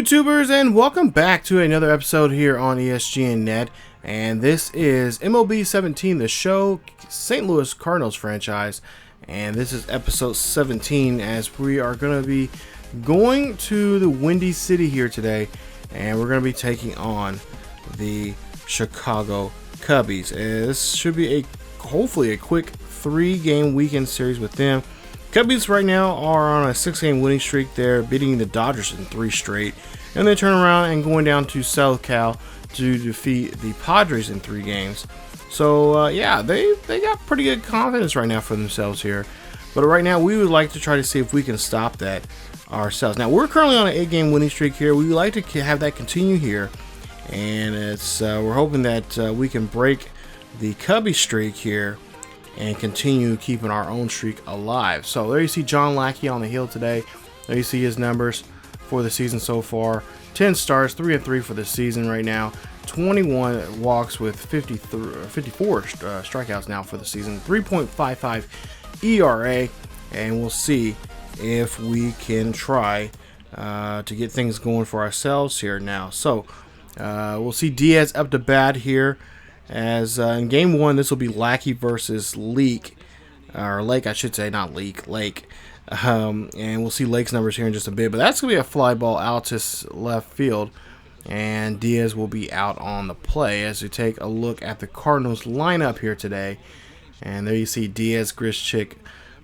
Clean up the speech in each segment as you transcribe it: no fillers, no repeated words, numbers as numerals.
YouTubers, and welcome back to another episode here on ESGNet. And this is MLB 17, the show, St. Louis Cardinals franchise. And this is episode 17, as we are going to be going to the Windy City here today. And we're going to be taking on the Chicago Cubbies. And this should be hopefully a quick 3-game weekend series with them. Cubbies right now are on a 6-game winning streak. They're beating the Dodgers in 3 straight. And they turn around and going down to South Cal to defeat the Padres in 3 games. So, yeah, they got pretty good confidence right now for themselves here. But right now, we would like to try to see if we can stop that ourselves. Now, we're currently on an 8-game winning streak here. We would like to have that continue here. And it's we're hoping that we can break the Cubby streak here and continue keeping our own streak alive. So there you see John Lackey on the hill today. There you see his numbers for the season so far. 10 starts, 3-3 for the season right now. 21 walks with 54 strikeouts now for the season. 3.55 ERA, and we'll see if we can try to get things going for ourselves here now. So we'll see Diaz up to bat here. As in game 1, this will be Lackey versus Leake, or Lake, I should say, not Leake, Lake. And we'll see Lake's numbers here in just a bit. But that's going to be a fly ball out to left field, and Diaz will be out on the play as we take a look at the Cardinals lineup here today. And there you see Diaz, Grischuk,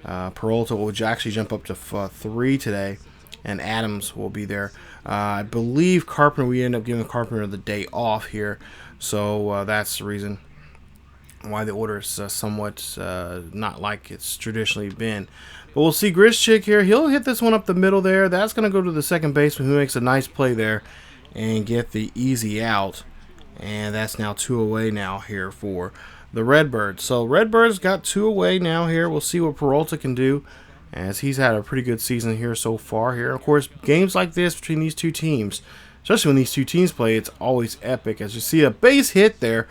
Peralta will actually jump up to 3 today, and Adams will be there. I believe Carpenter, we end up giving Carpenter the day off here. So that's the reason why the order is somewhat not like it's traditionally been. But we'll see Grischuk here. He'll hit this one up the middle there. That's going to go to the second baseman, who makes a nice play there and get the easy out. And that's now 2 away now here for the Redbirds. So Redbirds got 2 away now here. We'll see what Peralta can do, as he's had a pretty good season here so far here. Of course, games like this between these two teams, especially when these two teams play, it's always epic. As you see a base hit there,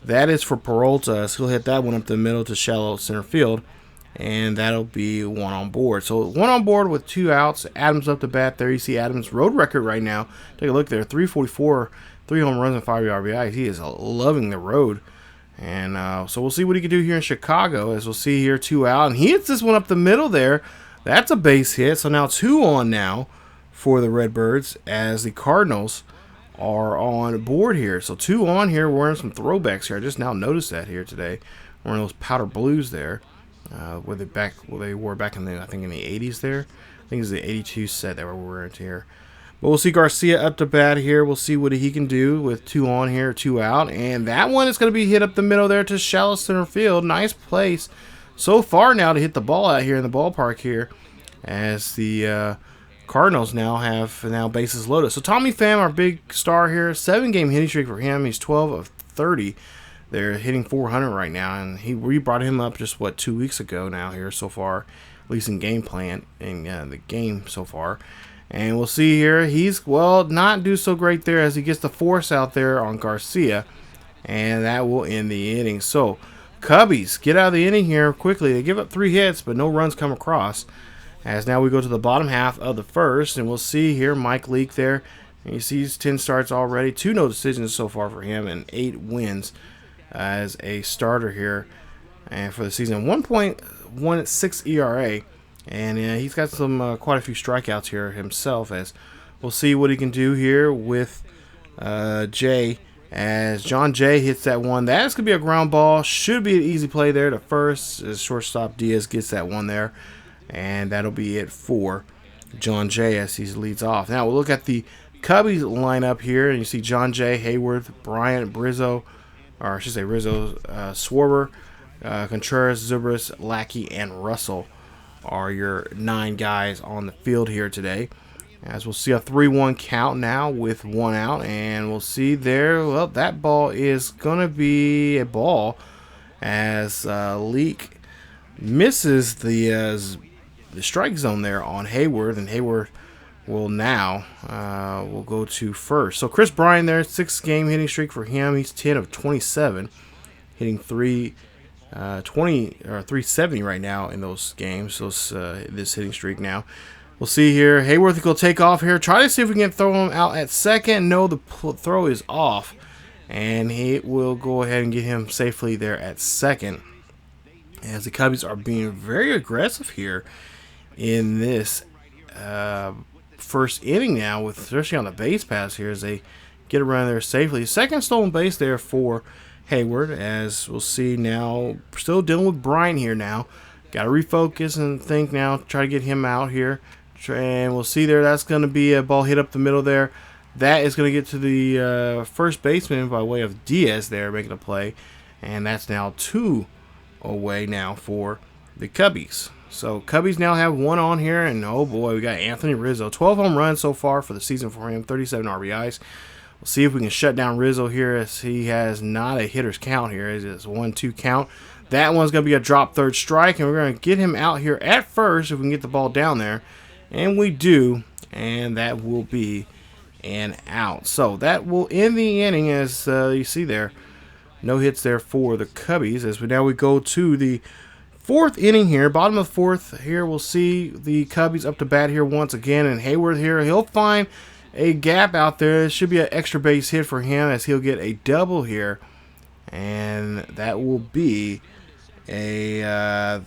that is for Peralta. So he'll hit that one up the middle to shallow center field, and that'll be 1 on board. So 1 on board with 2 outs. Adams up to bat there. You see Adams' road record right now. Take a look there, 344, 3 home runs and 5 RBIs. He is loving the road. And so we'll see what he can do here in Chicago. As we'll see here, 2 out, and he hits this one up the middle there. That's a base hit. So now 2 on now for the Redbirds, as the Cardinals are on board here. So 2 on here. We're wearing some throwbacks here. I just now noticed that here today. Wearing those powder blues there. Where they wore back in the, I think, in the 80s there. I think it's the 82 set that we're wearing here. But we'll see Garcia up to bat here. We'll see what he can do with 2 on here, 2 out. And that one is going to be hit up the middle there to shallow center field. Nice place so far now to hit the ball out here in the ballpark here, as the Cardinals now have bases loaded. So Tommy Pham, our big star here, 7-game hitting streak for him. He's 12 of 30. They're hitting 400 right now, and we brought him up just 2 weeks ago now here so far, at least in game plan in the game so far. And we'll see here, he's not do so great there as he gets the force out there on Garcia, and that will end the inning. So Cubbies get out of the inning here quickly. They give up 3 hits, but no runs come across. As now we go to the bottom half of the first, and we'll see here Mike Leake there. And you see he's 10 starts already, 2 no decisions so far for him, and 8 wins as a starter here and for the season. 1.16 ERA, and he's got some quite a few strikeouts here himself. As we'll see what he can do here with Jay, as John Jay hits that one. That's going to be a ground ball. Should be an easy play there to first, as shortstop Diaz gets that one there. And that'll be it for John Jay as he leads off. Now we'll look at the Cubbies lineup here, and you see John Jay, Hayward, Bryant, Rizzo, Schwarber, Contreras, Zubris, Lackey, and Russell are your 9 guys on the field here today. As we'll see a 3-1 count now with 1 out, and we'll see there, well, that ball is going to be a ball, as Leake misses the strike zone there on Hayward, and Hayward will now will go to first. So Chris Bryant there, 6-game hitting streak for him. He's 10 of 27, hitting 370 right now in those games. This hitting streak now. We'll see here. Hayworth will take off here. Try to see if we can throw him out at second. No, the throw is off. And he will go ahead and get him safely there at second. As the Cubbies are being very aggressive here in this first inning now, with especially on the base pass here as they get around there safely. Second stolen base there for Hayward, as we'll see now. Still dealing with Bryant here now. Got to refocus and think now. Try to get him out here. And we'll see there. That's going to be a ball hit up the middle there. That is going to get to the first baseman by way of Diaz there making a play. And that's now 2 away now for the Cubbies. So Cubbies now have 1 on here. And oh boy, we got Anthony Rizzo. 12 home runs so far for the season for him. 37 RBIs. We'll see if we can shut down Rizzo here, as he has not a hitter's count here. It's a 1-2 count. That one's going to be a drop third strike. And we're going to get him out here at first if we can get the ball down there. And we do, and that will be an out. So that will end the inning, as you see there. No hits there for the Cubbies. As we go to the 4th inning here, bottom of the 4th here, we'll see the Cubbies up to bat here once again. And Hayward here, he'll find a gap out there. It should be an extra base hit for him, as he'll get a double here. And that will be a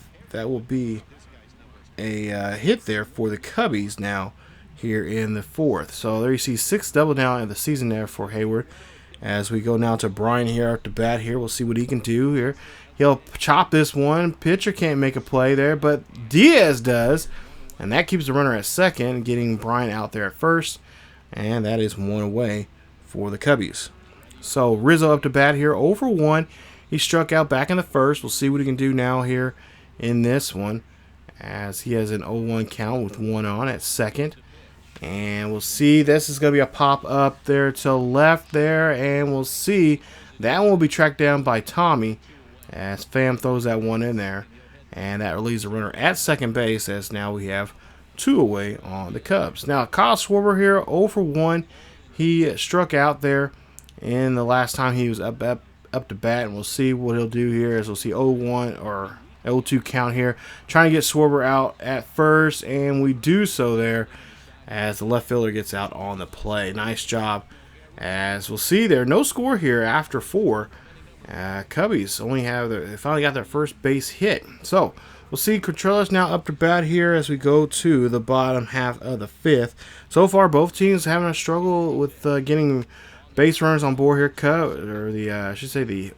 hit there for the Cubbies now here in the 4th. So there you see 6th double down in the season there for Hayward. As we go now to Brian here at the bat here, we'll see what he can do here. He'll chop this one. Pitcher can't make a play there, but Diaz does. And that keeps the runner at second, getting Brian out there at first. And that is 1 away for the Cubbies. So Rizzo up to bat here, 0 for 1. He struck out back in the 1st. We'll see what he can do now here in this one, as he has an 0-1 count with 1 on at second. And we'll see, this is going to be a pop up there to left there, and we'll see that one will be tracked down by Tommy, as Pham throws that one in there, and that relieves the runner at second base, as now we have 2 away on the Cubs. Now Kyle Schwarber here, 0 for 1. He struck out there in the last time he was up to bat, and we'll see what he'll do here, as we'll see 0-1 or 0-2 count here, trying to get Schwarber out at first, and we do so there, as the left fielder gets out on the play. Nice job, as we'll see there, no score here after 4. Cubbies they finally got their first base hit. So we'll see Contreras now up to bat here as we go to the bottom half of the 5th. So far, both teams having a struggle with getting base runners on board here. The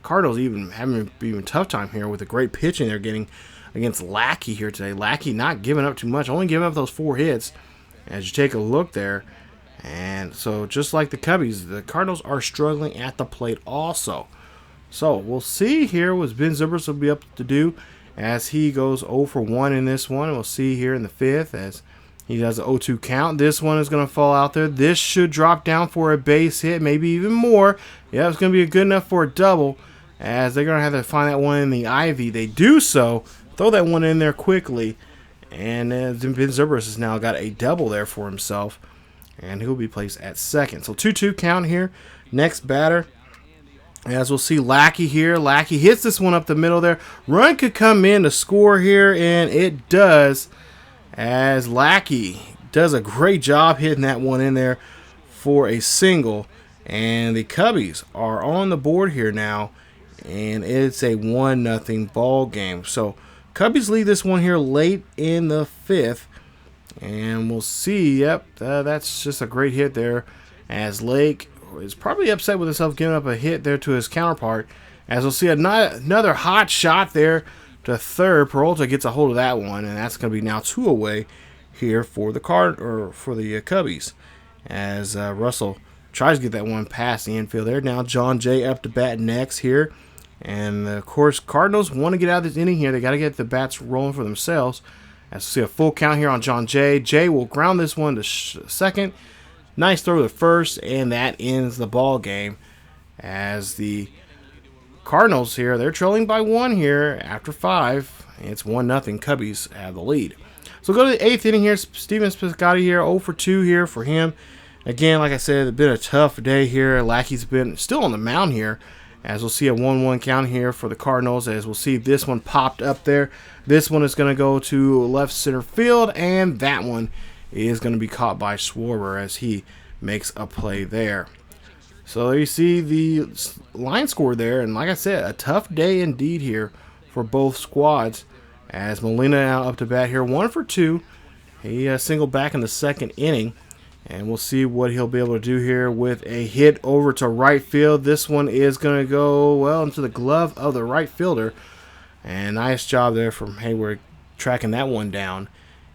Cardinals even having a tough time here with the great pitching they're getting against Lackey here today. Lackey not giving up too much, only giving up those 4 hits. As you take a look there, and so just like the Cubbies, the Cardinals are struggling at the plate also. So we'll see here what Ben Zobrist will be up to do, as he goes 0 for 1 in this one. We'll see here in the 5th as he does an 0-2 count. This one is going to fall out there. This should drop down for a base hit, maybe even more. Yeah, it's going to be good enough for a double, as they're going to have to find that one in the ivy. They do so, throw that one in there quickly, and Ben Zobrist has now got a double there for himself, and he'll be placed at second. So 2-2 count here. Next batter, as we'll see Lackey here. Lackey hits this one up the middle there. Run could come in to score here, and it does, as Lackey does a great job hitting that one in there for a single. And the Cubbies are on the board here now, and it's a 1-0 ball game. So Cubbies lead this one here late in the 5th, and we'll see. Yep, that's just a great hit there, as Lake is probably upset with himself giving up a hit there to his counterpart. As we'll see another hot shot there to third. Peralta gets a hold of that one, and that's going to be now 2 away here for the Cubbies, as Russell tries to get that one past the infield there. Now John Jay up to bat next here. And, of course, Cardinals want to get out of this inning here. They got to get the bats rolling for themselves. As we see a full count here on John Jay. Jay will ground this one to second. Nice throw to first, and that ends the ball game. As the Cardinals here, they're trailing by 1 here after 5. It's 1-0. Cubbies have the lead. So go to the 8th inning here. Steven Piscotty here, 0 for 2 here for him. Again, like I said, it's been a tough day here. Lackey's been still on the mound here, as we'll see a 1-1 count here for the Cardinals, as we'll see this one popped up there. This one is going to go to left center field, and that one is going to be caught by Schwarber as he makes a play there. So there you see the line score there, and like I said, a tough day indeed here for both squads, as Molina now up to bat here, 1 for 2. He singled back in the second inning, and we'll see what he'll be able to do here with a hit over to right field. This one is going to go well into the glove of the right fielder, and nice job there from Hayward tracking that one down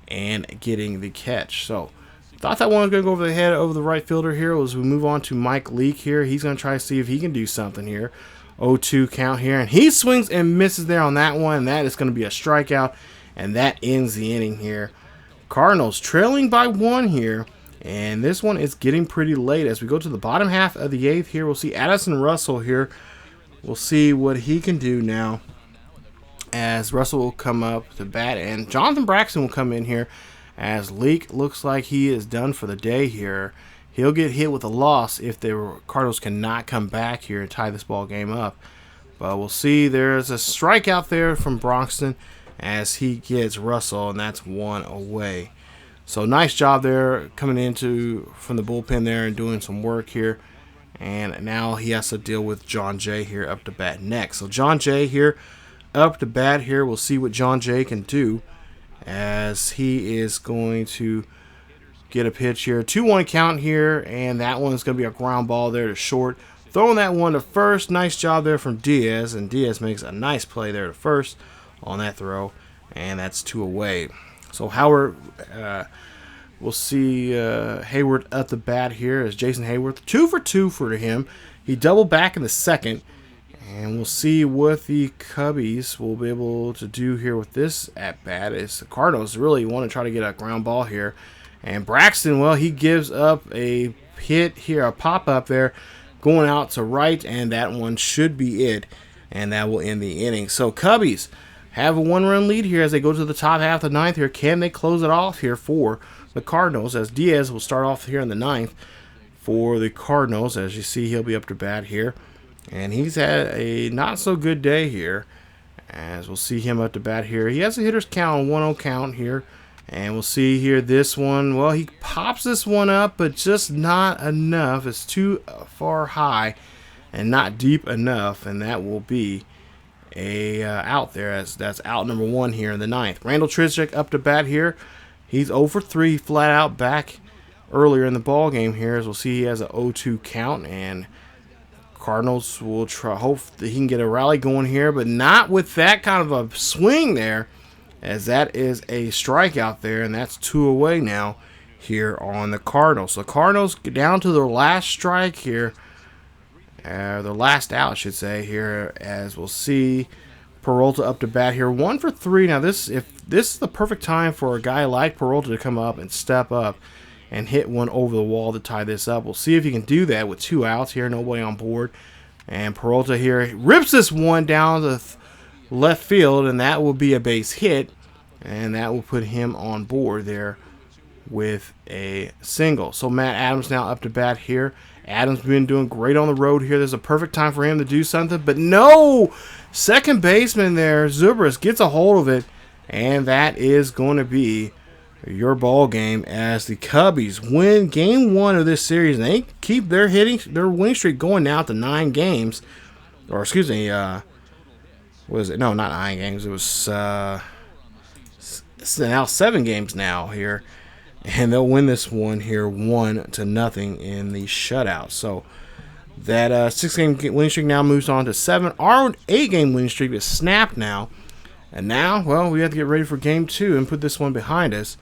and getting the catch. So thought that one was going to go over the head of the right fielder here. As we move on to Mike Leake here, he's going to try to see if he can do something here. 0-2 count here, and he swings and misses there on that one. That is going to be a strikeout, and that ends the inning here. Cardinals trailing by 1 here, and this one is getting pretty late. As we go to the bottom half of the 8th here, we'll see Addison Russell here. We'll see what he can do now, as Russell will come up to bat, and Jonathan Braxton will come in here, as Leake looks like he is done for the day here. He'll get hit with a loss if the Cardinals cannot come back here and tie this ball game up. But we'll see. There's a strikeout there from Braxton as he gets Russell, and that's 1 away. So nice job there coming into from the bullpen there and doing some work here. And now he has to deal with John Jay here up to bat next. So John Jay here up to bat here. We'll see what John Jay can do, as he is going to get a pitch here. 2-1 count here, and that one's going to be a ground ball there to short. Throwing that one to first. Nice job there from Diaz, and Diaz makes a nice play there to first on that throw, and that's 2 away. So Howard, we'll see Hayward at the bat here as Jason Hayward, 2 for 2 for him. He doubled back in the second, and we'll see what the Cubbies will be able to do here with this at bat. As the Cardinals really want to try to get a ground ball here, and Braxton, well, he gives up a hit here, a pop up there, going out to right, and that one should be it, and that will end the inning. So Cubbies have a 1-run lead here as they go to the top half of the 9th here. Can they close it off here for the Cardinals, as Diaz will start off here in the 9th for the Cardinals. As you see, he'll be up to bat here, and he's had a not so good day here, as we'll see him up to bat here. He has a hitter's count on 1-0 count here, and we'll see here this one. Well, he pops this one up, but just not enough. It's too far high and not deep enough, and that will be a out there, as that's out number 1 here in the 9th. Randall Trizic up to bat here. He's 0 for 3 flat out back earlier in the ball game here, as we'll see he has an 0-2 count, and Cardinals will try, hope that he can get a rally going here, but not with that kind of a swing there, as that is a strikeout there, and that's 2 away now here on the Cardinals. So Cardinals get down to their last strike here, their last out, I should say, here, as we'll see Peralta up to bat here, 1 for 3. Now this is the perfect time for a guy like Peralta to come up and step up and hit one over the wall to tie this up. We'll see if he can do that with 2 outs here, nobody on board, and Peralta here rips this one down to left field, and that will be a base hit, and that will put him on board there with a single. So Matt Adams now up to bat here. Adams been doing great on the road here. There's a perfect time for him to do something, but no! Second baseman there, Zubris, gets a hold of it, and that is going to be your ball game, as the Cubbies win game 1 of this series, and they keep their winning streak going now to 9 games. Or excuse me, what is it? No, not 9 games. It was now 7 games now here. And they'll win this one here 1-0 in the shutout. So that 6-game winning streak now moves on to 7. Our 8-game winning streak is snapped now. And now, well, we have to get ready for game 2 and put this one behind us.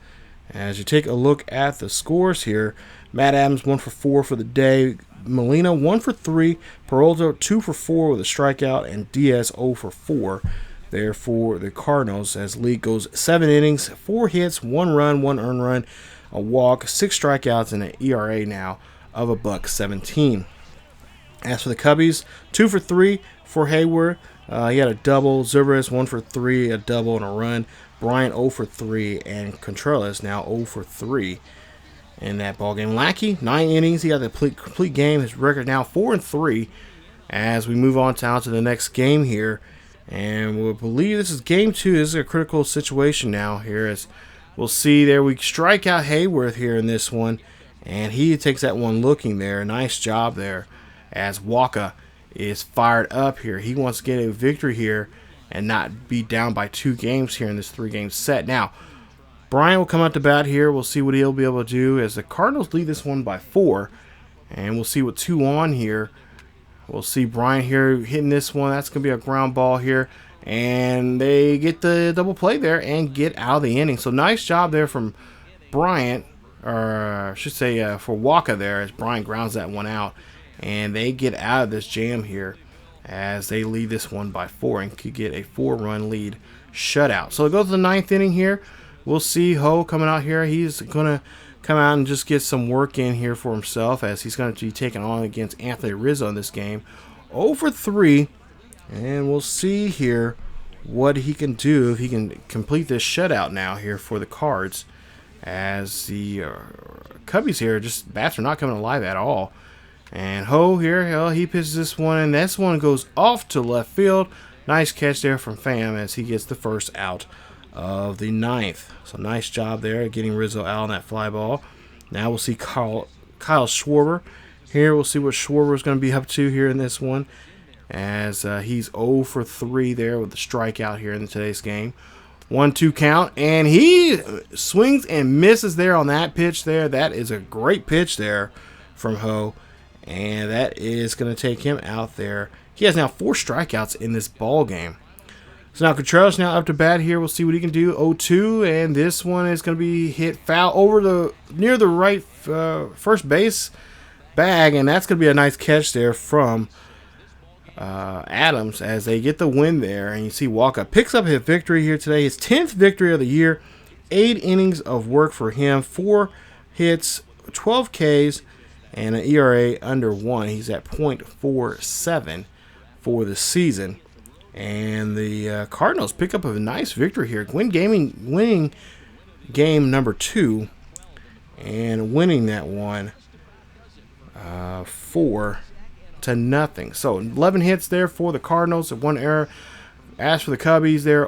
As you take a look at the scores here, Matt Adams 1 for 4 for the day. Molina 1 for 3. Peralta 2 for 4 with a strikeout. And Diaz 0 for 4. There for the Cardinals, as Leake goes 7 innings, 4 hits, 1 run, 1 earned run, a walk, 6 strikeouts, and an ERA now of $1.17. As for the Cubbies, 2 for 3 for Hayward. He had a double. Zubris 1 for 3, a double and a run. Bryant 0 for 3, and Contreras now 0 for 3 in that ball game. Lackey 9 innings. He got the complete game. His record now 4-3. as we move on to the next game here. And we'll believe this is game 2. This is a critical situation now here, as we'll see there we strike out Hayworth here in this one. And he takes that one looking there. Nice job there, as Wacha is fired up here. He wants to get a victory here and not be down by 2 games here in this 3-game set. Now, Brian will come out to bat here. We'll see what he'll be able to do, as the Cardinals lead this one by 4. And we'll see what 2 on here. We'll see Brian here hitting this one. That's going to be a ground ball here. And they get the double play there and get out of the inning. So nice job there from Bryant, or I should say for Wacha there, as Brian grounds that one out. And they get out of this jam here as they lead this one by 4 and could get a 4-run lead shutout. So it goes to the 9th inning here. We'll see Ho coming out here. He's going to come out and just get some work in here for himself, as he's going to be taking on against Anthony Rizzo in this game. 0 for 3, and we'll see here what he can do if he can complete this shutout now here for the Cards, as the Cubbies here, just bats are not coming alive at all. And Ho here, he pitches this one, and this one goes off to left field. Nice catch there from Pham, as he gets the first out of the 9th. So nice job there getting Rizzo out on that fly ball. Now we'll see Kyle Schwarber here. We'll see what Schwarber is going to be up to here in this one, as he's 0 for 3 there with the strikeout here in today's game. 1-2 count, and he swings and misses there on that pitch there. That is a great pitch there from Ho, and that is going to take him out there. He has now 4 strikeouts in this ball game. So now Contreras now up to bat here. We'll see what he can do. 0-2, and this one is going to be hit foul over near the right first base bag, and that's going to be a nice catch there from Adams, as they get the win there. And you see Wacha picks up his victory here today, his 10th victory of the year. 8 innings of work for him, 4 hits, 12 Ks, and an ERA under 1. He's at .47 for the season. And the Cardinals pick up a nice victory here, winning game number 2, and winning that one 4-0. So 11 hits there for the Cardinals, 1 error. As for the Cubbies, there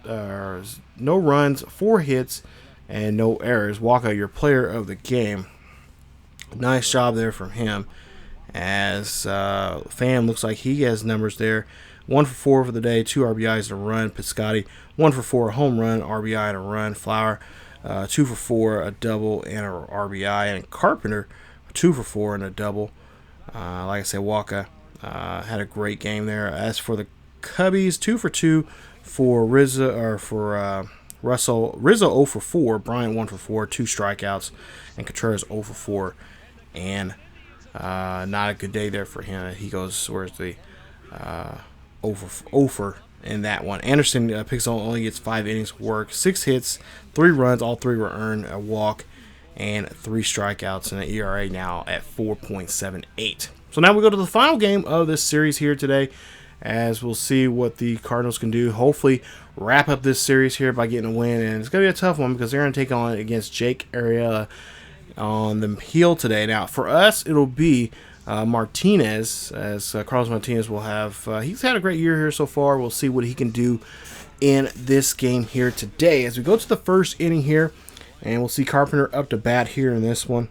no runs, 4 hits, and no errors. Wacha, your player of the game. Nice job there from him, as Pham looks like he has numbers there. 1 for 4 for the day, 2 RBIs and a run. Piscotty, 1 for 4, a home run, RBI and a run. Flower, 2 for 4, a double and a RBI. And Carpenter, 2 for 4 and a double. Like I said, Wacha had a great game there. As for the Cubbies, 2 for 2 for Russell. Rizzo 0 for 4, Bryant 1 for 4, 2 strikeouts, and Contreras 0 for 4. And not a good day there for him. He goes, where's the over in that one. Anderson picks only gets 5 innings of work, 6 hits, 3 runs, all 3 were earned, a walk, and 3 strikeouts, and an ERA now at 4.78. So now we go to the final game of this series here today, as we'll see what the Cardinals can do. Hopefully wrap up this series here by getting a win, and it's going to be a tough one because they're going to take on against Jake Arrieta on the hill today. Now for us, it'll be Martinez, as Carlos Martinez will have, he's had a great year here so far. We'll see what he can do in this game here today. As we go to the first inning here, and we'll see Carpenter up to bat here in this one,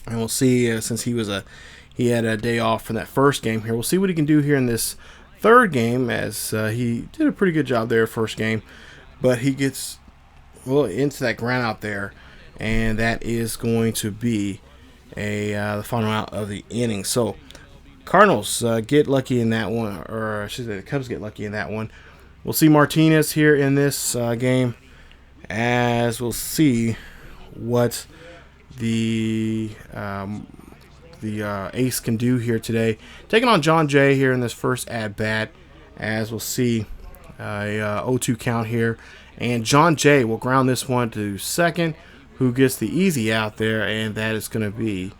and we'll see since he had a day off from that first game here, we'll see what he can do here in this third game, as he did a pretty good job there first game, but he gets into that ground out there, and that is going to be the final out of the inning. So Cardinals get lucky in that one, or I should say the Cubs get lucky in that one. We'll see Martinez here in this game, as we'll see what the ace can do here today, taking on John Jay here in this first at bat, as we'll see a 0-2 count here, and John Jay will ground this one to second, who gets the easy out there, and that is going to be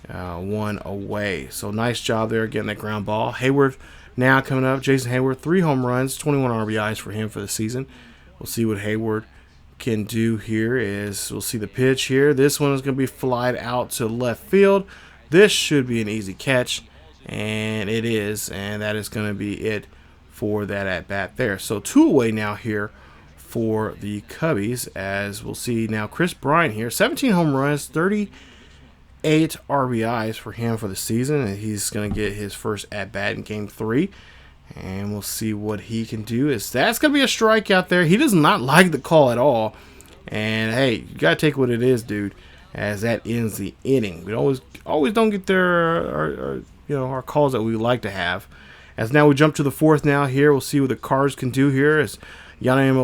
1 away. So nice job there getting that ground ball. Hayward now coming up. Jason Hayward, 3 home runs, 21 RBIs for him for the season. We'll see what Hayward can do here. We'll see the pitch here. This one is going to be flied out to left field. This should be an easy catch, And it is, and that is going to be it for that at bat there. So 2 away now here for the Cubbies, as we'll see now Chris Bryant here, 17 home runs, 38 RBIs for him for the season, and he's going to get his first at bat in Game 3. And we'll see what he can do. That's going to be a strikeout there. He does not like the call at all. And hey, you got to take what it is, dude, as that ends the inning. We always don't get our calls that we like to have. As now we jump to the 4th now here. We'll see what the Cards can do here. As Yadier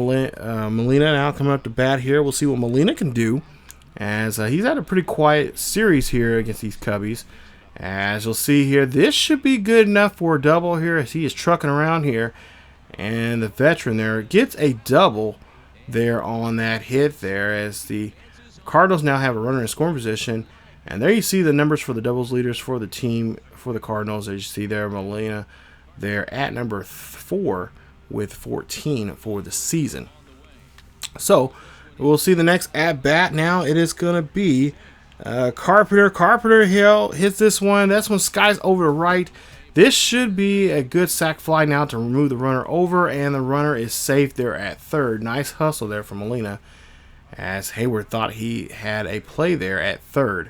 Molina now coming up to bat here. We'll see what Molina can do, as he's had a pretty quiet series here against these Cubbies. As you'll see here, this should be good enough for a double here, as he is trucking around here. And the veteran there gets a double there on that hit there, as the Cardinals now have a runner in scoring position. And there you see the numbers for the doubles leaders for the team, for the Cardinals. As you see there, Molina there at number 4 with 14 for the season. So we'll see the next at bat now. It is going to be Carpenter. Carpenter Hill hits this one. That's when skies over to right. This should be a good sac fly now to remove the runner over, and the runner is safe there at 3rd. Nice hustle there from Molina, as Hayward thought he had a play there at 3rd.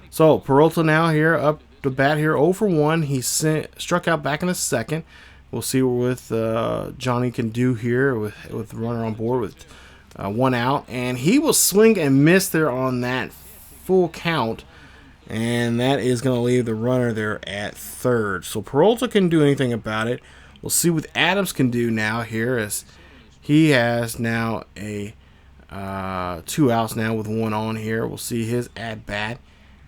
So Peralta now here up the bat here, 0 for 1. He struck out back in the 2nd. We'll see what Johnny can do here with the runner on board with 1 out, and he will swing and miss there on that full count. And that is going to leave the runner there at 3rd. So Peralta can do anything about it. We'll see what Adams can do now here, as he has now a 2 outs now with 1 on here. We'll see his at-bat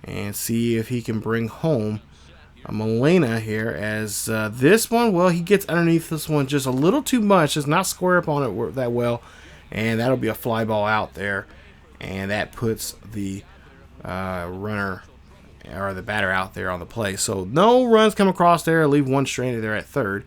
and see if he can bring home Molina here, as this one, well, he gets underneath this one just a little too much. Does not square up on it that well. And that'll be a fly ball out there. And that puts the runner or the batter out there on the play. So no runs come across there. Leave 1 stranded there at 3rd.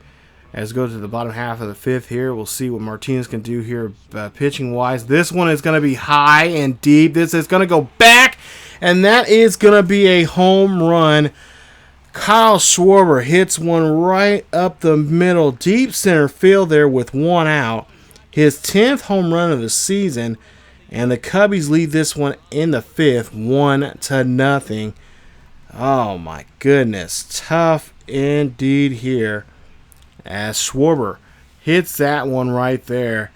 As we go to the bottom half of the 5th here, we'll see what Martinez can do here pitching wise. This one is going to be high and deep. This is going to go back, and that is going to be a home run. Kyle Schwarber hits one right up the middle, deep center field there with 1 out. His 10th home run of the season, and the Cubbies lead this one in the 5th, 1-0. Oh my goodness, tough indeed here, as Schwarber hits that one right there.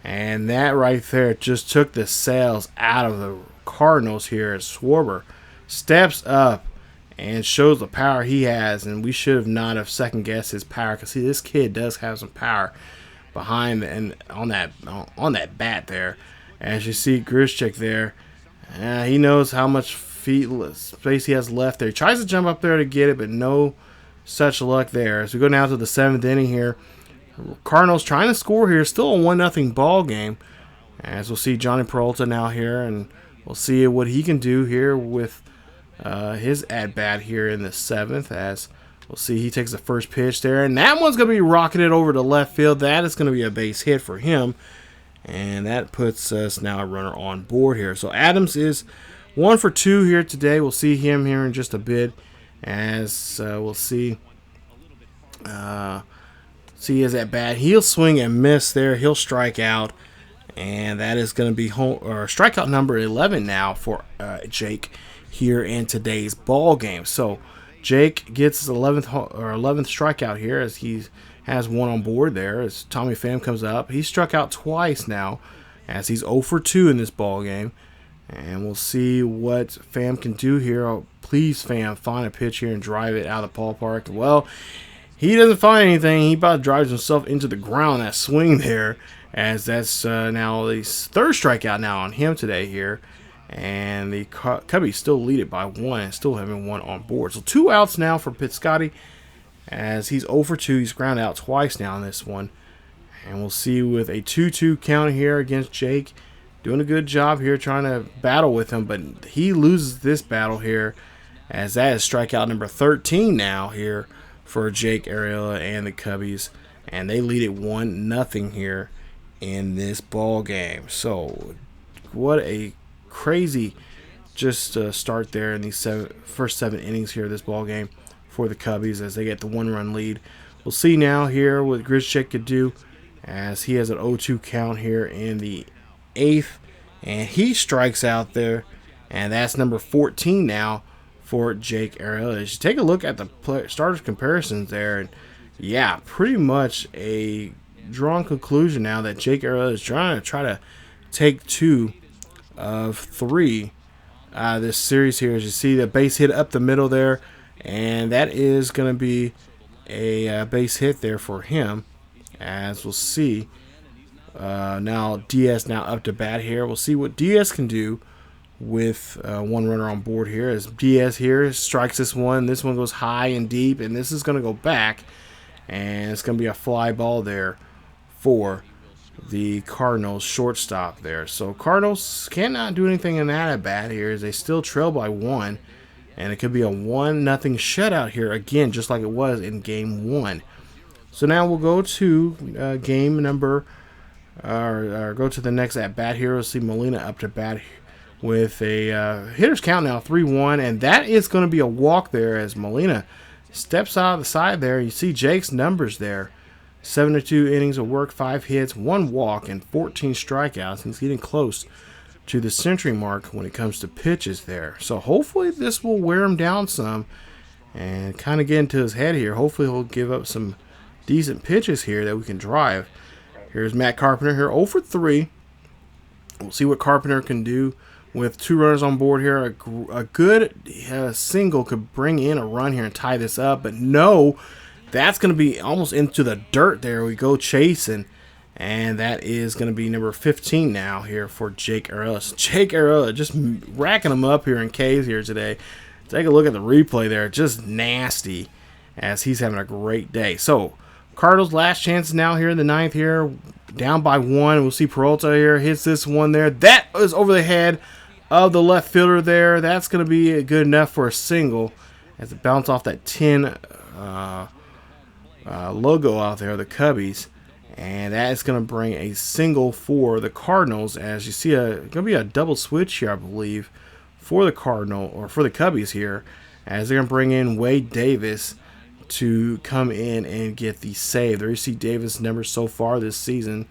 And that right there just took the sails out of the Cardinals here, as Schwarber steps up and shows the power he has. And we should have not have second-guessed his power, because this kid does have some power behind and on that bat there. As you see Grischuk there, he knows how much space he has left there. He tries to jump up there to get it, but no such luck there. As we go now to the 7th inning here, Cardinals trying to score here, still a 1-0 ball game. As we'll see Johnny Peralta now here, and we'll see what he can do here with his at-bat here in the 7th. As we'll see, he takes the first pitch there, and that one's going to be rocketed over to left field. That is going to be a base hit for him, and that puts us now a runner on board here. So Adams is 1 for 2 here today. We'll see him here in just a bit, as we'll see his at bat. He'll swing and miss there. He'll strike out, and that is going to be strikeout number 11 now for Jake here in today's ball game. So Jake gets his 11th strikeout here, as he has 1 on board there. As Tommy Pham comes up, he's struck out twice now, as he's 0 for 2 in this ball game. And we'll see what Pham can do here. Oh, please, Pham, find a pitch here and drive it out of the ballpark. Well, he doesn't find anything. He about drives himself into the ground, that swing there, as that's now the 3rd strikeout now on him today here. And the Cubbies still lead it by 1 and still having 1 on board. So 2 outs now for Piscotty, as he's 0 for 2. He's grounded out twice now in this one. And we'll see with a 2-2 count here against Jake. Doing a good job here trying to battle with him, but he loses this battle here, as that is strikeout number 13 now here for Jake Arrieta and the Cubbies, and they lead it 1-0 here in this ball game. So what a crazy start there in these first 7 innings here of this ball game for the Cubbies as they get the 1-run lead. We'll see now here what Grichuk could do as he has an 0-2 count here in the 8th. And he strikes out there. And that's number 14 now for Jake Arrieta. Take a look at the starters comparisons there. And yeah, pretty much a drawn conclusion now that Jake Arrieta is trying to take 2 of 3 this series here. As you see the base hit up the middle there. And that is going to be a base hit there for him. As we'll see. Now Diaz now up to bat here. We'll see what Diaz can do with 1 runner on board here. As Diaz here strikes this one goes high and deep, and this is going to go back, and it's going to be a fly ball there for the Cardinals shortstop there. So Cardinals cannot do anything in that at bat here as they still trail by 1, and it could be a 1-0 shutout here again, just like it was in game 1. So now we'll go to game number, or go to the next at bat here. We'll see Molina up to bat with a hitter's count now 3-1, and that is going to be a walk there as Molina steps out of the side there. You see Jake's numbers there: 72 innings of work, 5 hits, 1 walk, and 14 strikeouts. He's getting close to the century mark when it comes to pitches there. So hopefully this will wear him down some and kind of get into his head here. Hopefully he'll give up some decent pitches here that we can drive. Here's Matt Carpenter here, 0 for 3. We'll see what Carpenter can do with 2 runners on board here. A good single could bring in a run here and tie this up, but no, that's going to be almost into the dirt there. We go chasing, and that is going to be number 15 now here for Jake Arrieta. So Jake Arrieta just racking them up here in K's here today. Take a look at the replay there. Just nasty as he's having a great day. So Cardinals last chances now here in the 9th here. Down by 1. We'll see Peralta here. Hits this one there. That is over the head of the left fielder there. That's going to be good enough for a single as it bounced off that 10 logo out there, the Cubbies. And that is going to bring a single for the Cardinals. As you see, going to be a double switch here, I believe, for the Cubbies here, as they're going to bring in Wade Davis to come in and get the save. There you see Davis' numbers so far this season: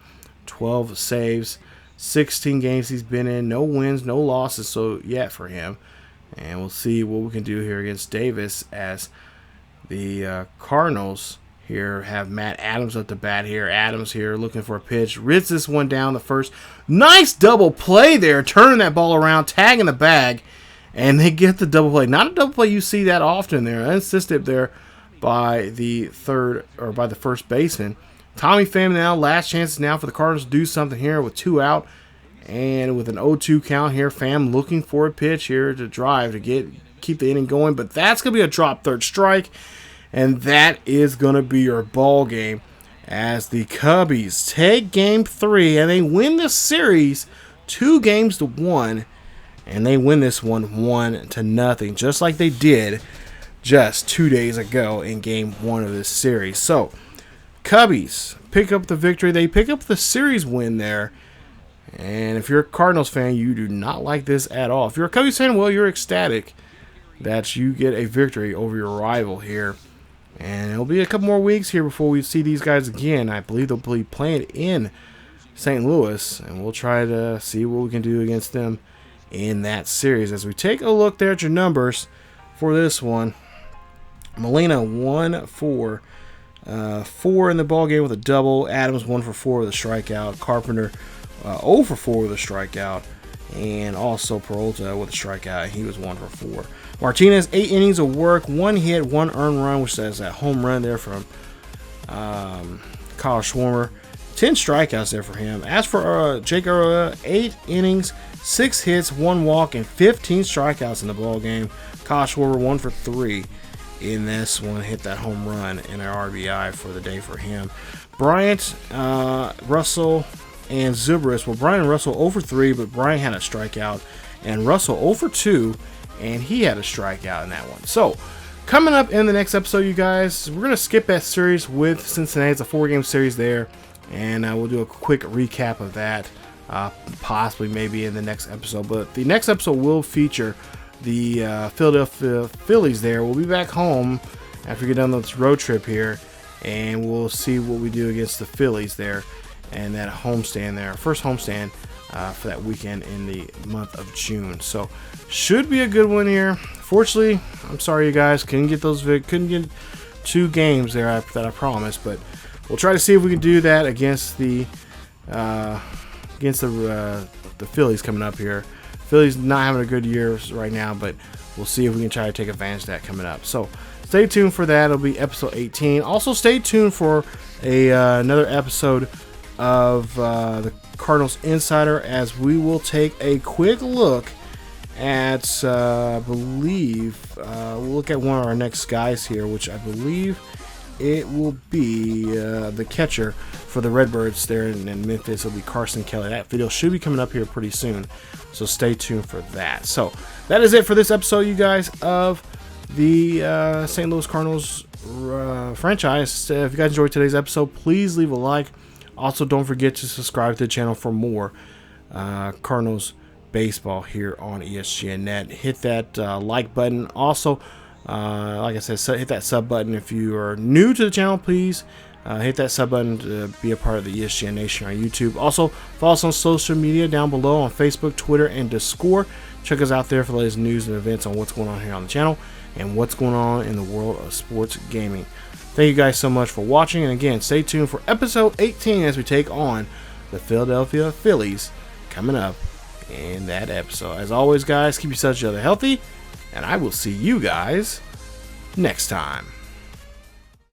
12 saves, 16 games he's been in, no wins, no losses so yet for him. And we'll see what we can do here against Davis as the Cardinals here have Matt Adams up to bat here. Adams here looking for a pitch. Rids this one down the first. Nice double play there. Turning that ball around. Tagging the bag. And they get the double play. Not a double play you see that often there. Unassisted there by the first baseman. Tommy Pham now. Last chance now for the Cardinals to do something here with 2 out. And with an 0-2 count here. Pham looking for a pitch here to drive to keep the inning going. But that's going to be a drop third strike. And that is going to be your ball game as the Cubbies take game 3 and they win the series 2-1, and they win this one 1-0, just like they did just 2 days ago in game 1 of this series. So Cubbies pick up the victory. They pick up the series win there. And if you're a Cardinals fan, you do not like this at all. If you're a Cubbies fan, well, you're ecstatic that you get a victory over your rival here. And it'll be a couple more weeks here before we see these guys again. I believe they'll be playing in St. Louis, and we'll try to see what we can do against them in that series. As we take a look there at your numbers for this one, Molina 1 for 4 in the ball game with a double. Adams 1 for 4 with a strikeout. Carpenter 0 for 4 with a strikeout. And also Peralta with a strikeout. He was 1 for 4. Martinez, 8 innings of work, 1 hit, 1 earned run, which is that home run there from Kyle Schwarber. 10 strikeouts there for him. As for Jake Arrieta, 8 innings, 6 hits, 1 walk, and 15 strikeouts in the ball game. Kyle Schwarber 1 for 3 in this one. Hit that home run and an RBI for the day for him. Bryant, Russell, and Zubris. Well, Bryant and Russell 0 for 3, but Bryant had a strikeout, and Russell 0 for 2. And he had a strikeout in that one. So, coming up in the next episode, you guys, we're going to skip that series with Cincinnati. It's a 4-game series there. And we'll do a quick recap of that, possibly maybe in the next episode. But the next episode will feature the Philadelphia Phillies there. We'll be back home after we get done this road trip here, and we'll see what we do against the Phillies there and that homestand there, first homestand for that weekend in the month of June. So should be a good one here. Fortunately, I'm sorry you guys couldn't get 2 games there that I promised, but we'll try to see if we can do that against the Phillies coming up here. Phillies not having a good year right now, but we'll see if we can try to take advantage of that coming up. So stay tuned for that. It'll be episode 18. Also stay tuned for another episode of the Cardinals Insider, as we will take a quick look at we'll look at one of our next guys here, which I believe it will be the catcher for the Redbirds there in Memphis. It'll be Carson Kelly. That video should be coming up here pretty soon, so stay tuned for that. So that is it for this episode, you guys, of the St. Louis Cardinals franchise. If you guys enjoyed today's episode, please leave a like. Also, don't forget to subscribe to the channel for more Cardinals baseball here on ESGNet. Hit that like button. Also, like I said, hit that sub button. If you are new to the channel, please hit that sub button to be a part of the ESGN Nation on YouTube. Also, follow us on social media down below on Facebook, Twitter, and Discord. Check us out there for the latest news and events on what's going on here on the channel and what's going on in the world of sports gaming. Thank you guys so much for watching, and again, stay tuned for episode 18 as we take on the Philadelphia Phillies coming up in that episode. As always, guys, keep yourselves healthy, and I will see you guys next time.